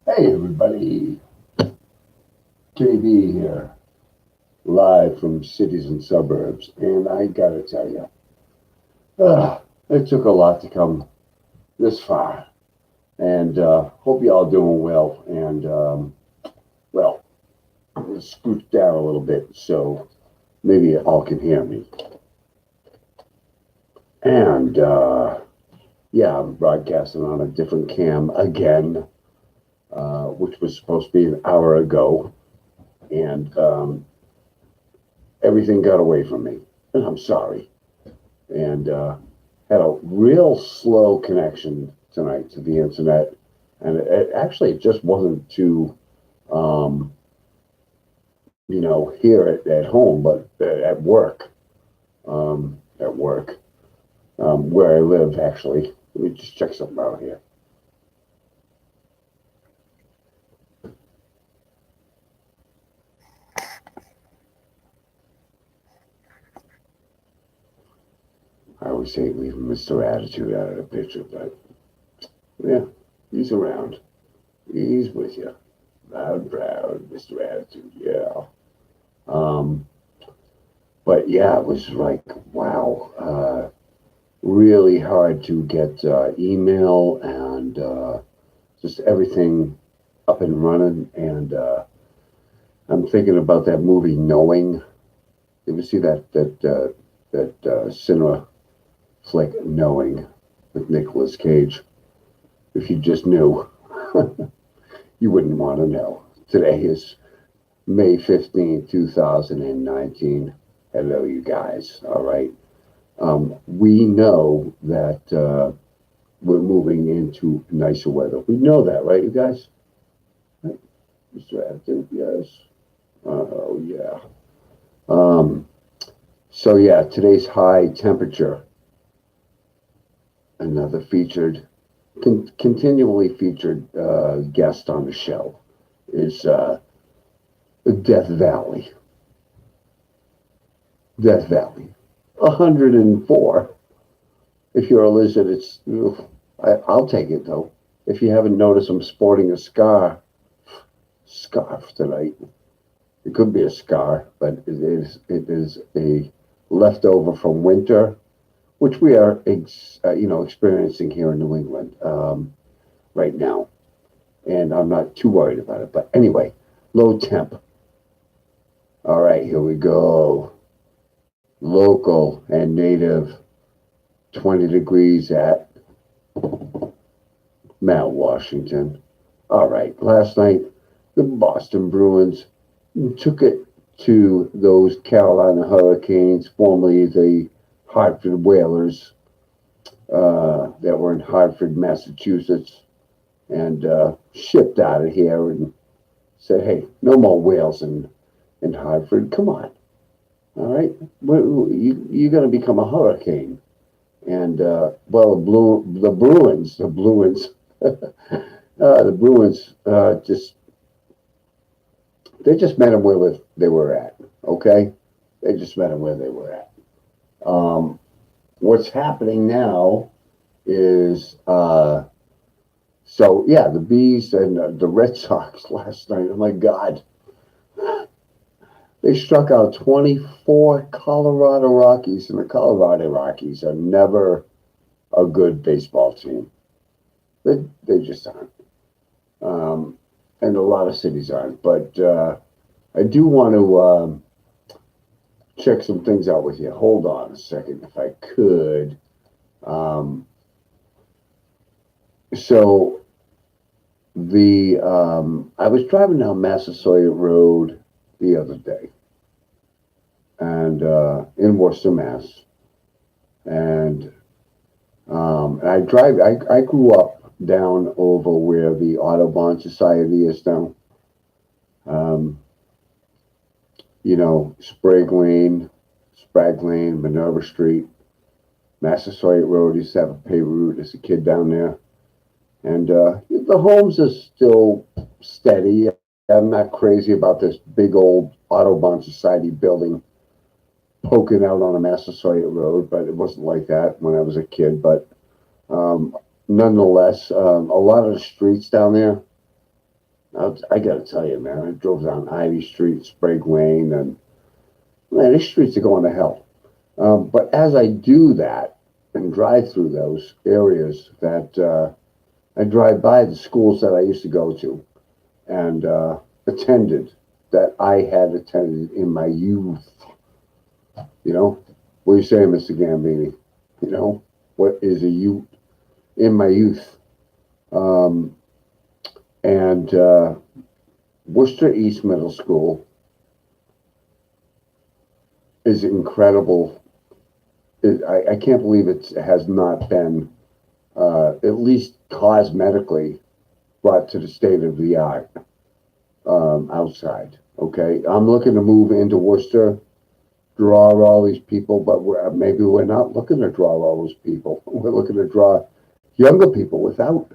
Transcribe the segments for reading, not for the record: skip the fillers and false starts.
Hey everybody, KB here, live from cities and suburbs, and I gotta tell you, it took a lot to come this far, and hope you all doing well. And well, I'm gonna scoot down a little bit so maybe you all can hear me. And yeah, I'm broadcasting on a different cam again, which was supposed to be an hour ago, and everything got away from me, and I'm sorry. And had a real slow connection tonight to the internet, and it actually just wasn't to, um, here at home, but at work. At work, where I live, actually. Let me just check something out here. I always hate leaving Mr. Attitude out of the picture, but yeah, he's around. He's with you. Loud and proud, Mr. Attitude, yeah. Um, but yeah, it was like, wow, really hard to get email and just everything up and running. And I'm thinking about that movie, Knowing. You ever see that cinema flick, Knowing, with Nicolas Cage? If you just knew, you wouldn't want to know. Today is May 15th, 2019. Hello, you guys. All right. We know that we're moving into nicer weather. We know that, right, you guys? Right? Mr. Attitude, yes. Oh, yeah. So, yeah, today's high temperature, another continually featured guest on the show is Death Valley. Death Valley. 104. If you're a lizard, I'll take it, though. If you haven't noticed, I'm sporting a scarf tonight. It could be a scar, but it is a leftover from winter, which we are experiencing here in New England right now, and I'm not too worried about it. But anyway, low temp. All right, here we go. Local and native, 20 degrees at Mount Washington. All right, last night the Boston Bruins took it to those Carolina Hurricanes, formerly the Hartford Whalers, that were in Hartford, Massachusetts, and shipped out of here and said, hey, no more whales in Hartford. Come on. All right. You're going to become a hurricane. And, well, the Bruins, the Bruins they just met them where they were at. Okay. They just met them where they were at. What's happening now is, so yeah, the Bees and the Red Sox last night. Oh my God. They struck out 24 Colorado Rockies, and the Colorado Rockies are never a good baseball team. They just aren't. And a lot of cities aren't. But I do want to check some things out with you. Hold on a second, if I could. So I was driving down Massasoit Road the other day, and in Worcester, Mass, and And I grew up down over where the Audubon Society is now. Um, Sprague Lane, Minerva Street, Massasoit Road. Used to have a paved route as a kid down there. And the homes are still steady. I'm not crazy about this big old Audubon Society building poking out on a Massasoit Road, but it wasn't like that when I was a kid. But um, nonetheless, a lot of the streets down there, I got to tell you, man, I drove down Ivy Street, Sprague Lane, and man, these streets are going to hell. But as I do that and drive through those areas, that I drive by the schools that I used to go to and attended, that I had attended in my youth. You know, what are you saying, Mr. Gambini? You know, what is a youth in my youth? Um, and Worcester East Middle School is incredible. I can't believe it has not been at least cosmetically brought to the state of the art outside. Okay, I'm looking to move into Worcester, draw all these people, but maybe we're not looking to draw all those people. We're looking to draw younger people without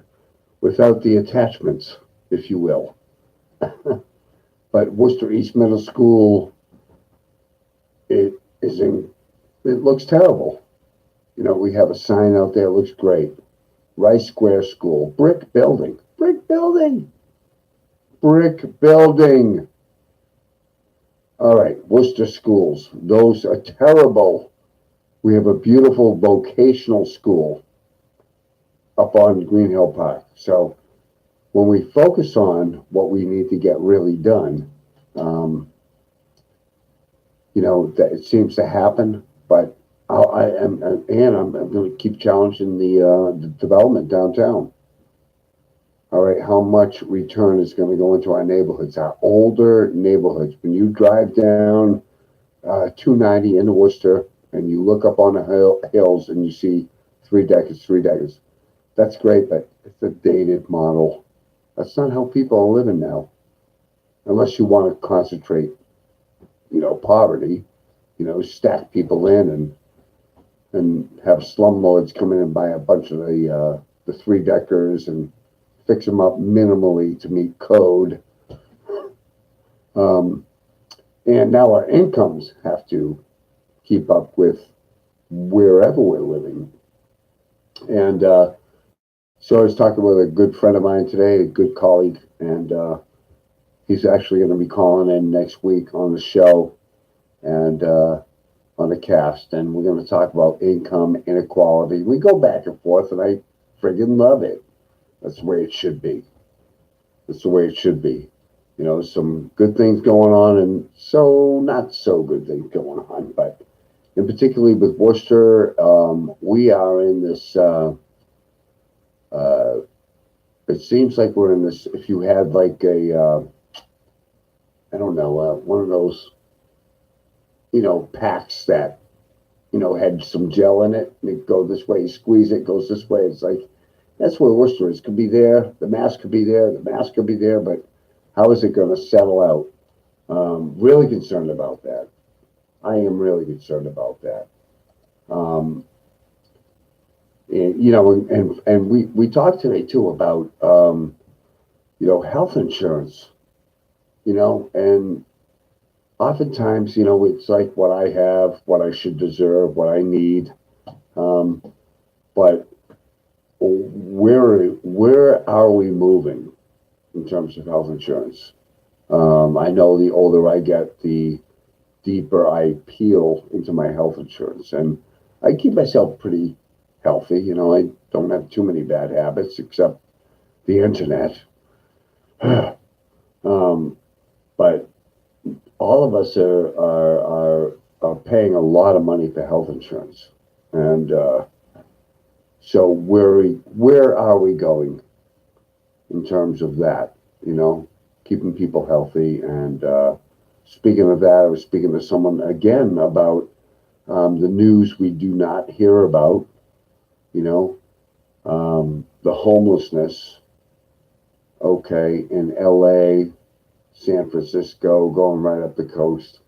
the attachments, if you will. But Worcester East Middle School, it is in. It looks terrible. We have a sign out there. It looks great. Rice Square School, brick building, brick building, brick building. All right, Worcester schools. Those are terrible. We have a beautiful vocational school up on Green Hill Park. So when we focus on what we need to get really done, that it seems to happen. But I'm going to keep challenging the development downtown. All right, how much return is going to go into our neighborhoods, our older neighborhoods? When you drive down 290 into Worcester and you look up on the hills and you see three decades. That's great, but it's a dated model. That's not how people are living now, unless you want to concentrate, poverty, stack people in and have slumlords come in and buy a bunch of the three deckers and fix them up minimally to meet code. Um, and now our incomes have to keep up with wherever we're living. And so I was talking with a good friend of mine today, a good colleague, and he's actually going to be calling in next week on the show and on the cast, and we're going to talk about income inequality. We go back and forth, and I friggin' love it. That's the way it should be. That's the way it should be. Some good things going on and so not so good things going on. But in particularly with Worcester, we are in this. It seems like we're in this. If you had like I don't know, one of those, packs that, had some gel in it, and it go this way, you squeeze it, goes this way. It's like that's where Worcester is. Could be there. The mask could be there. The mask could be there, but how is it going to settle out? Really concerned about that. I am really concerned about that. Um, and we talked today too about health insurance. And oftentimes it's like what I have, what I should deserve, what I need. But where are we moving in terms of health insurance? I know the older I get, the deeper I peel into my health insurance, and I keep myself pretty healthy. I don't have too many bad habits except the internet. But all of us are paying a lot of money for health insurance, and so where are we going in terms of that? Keeping people healthy. And speaking of that, I was speaking to someone again about the news we do not hear about. The homelessness, okay, in LA, San Francisco, going right up the coast.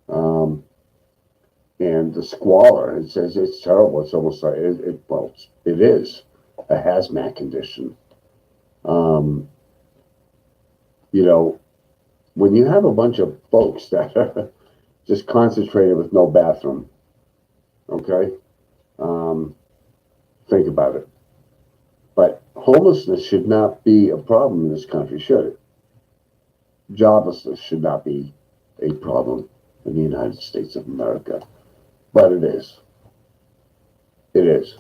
Um, and the squalor, it says it's terrible. It's almost like, well, it is a hazmat condition. Um, you know, when you have a bunch of folks that are just concentrated with no bathroom, okay, um, think about it. But homelessness should not be a problem in this country, should it? Joblessness should not be a problem in the United States of America, but it is. It is.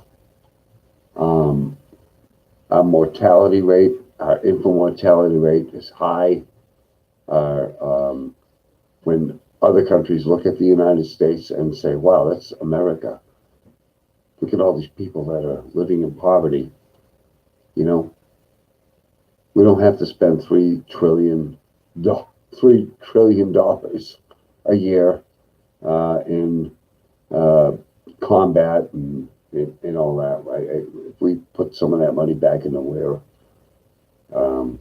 Um, our mortality rate, our infant mortality rate is high. When other countries look at the United States and say, wow, that's America. Look at all these people that are living in poverty. You know, we don't have to spend $3 trillion a year in uh, combat and all that. Right? If we put some of that money back into where, um,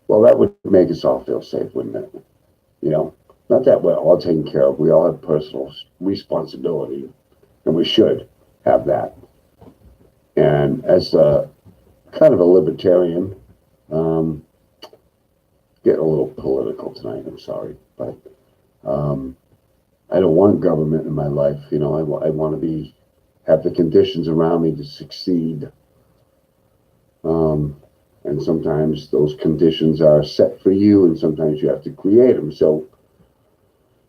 well, that would make us all feel safe, wouldn't it? You know, not that we're all taken care of. We all have personal responsibility, and we should have that. And as a kind of a libertarian, um, getting a little political tonight. I'm sorry, but um, I don't want government in my life. You know, I want to have the conditions around me to succeed. Um, and sometimes those conditions are set for you, and sometimes you have to create them. So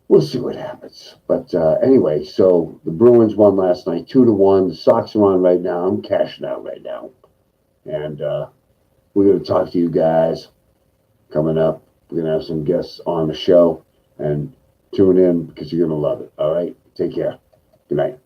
we'll see what happens. But anyway, so the Bruins won last night, 2-1. The Sox are on right now. I'm cashing out right now, and we're going to talk to you guys coming up. We're going to have some guests on the show, and tune in because you're going to love it. All right, take care. Good night.